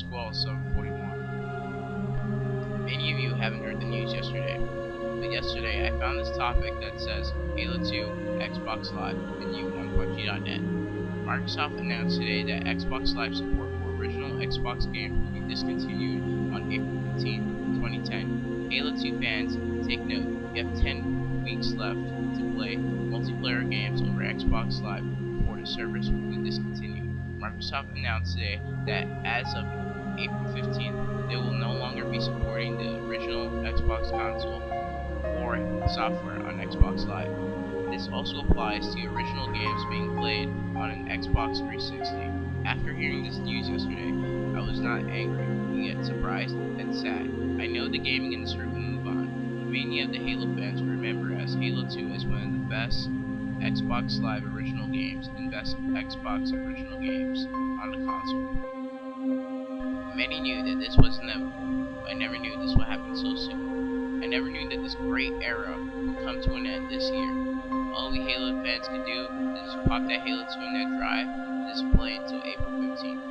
12/7/41. Many of you haven't heard the news yesterday, but yesterday I found this topic that says Halo 2, Xbox Live, and you on PUBG.net. Microsoft announced today that Xbox Live support for original Xbox games will be discontinued on April 15, 2010. Halo 2 fans, take note, you have 10 weeks left to play multiplayer games over Xbox Live before the service will be discontinued. Microsoft announced today that as of April 15th, they will no longer be supporting the original Xbox console or software on Xbox Live. This also applies to original games being played on an Xbox 360. After hearing this news yesterday, I was not angry, yet surprised and sad. I know the gaming industry will move on, but many of the Halo fans remember as Halo 2 as one of the best Xbox Live original games and best Xbox original games on the console. Many knew that this was inevitable, but I never knew this would happen so soon. I never knew that this great era would come to an end this year. All we Halo fans could do is just pop that Halo 2 in that drive and just play until April 15th.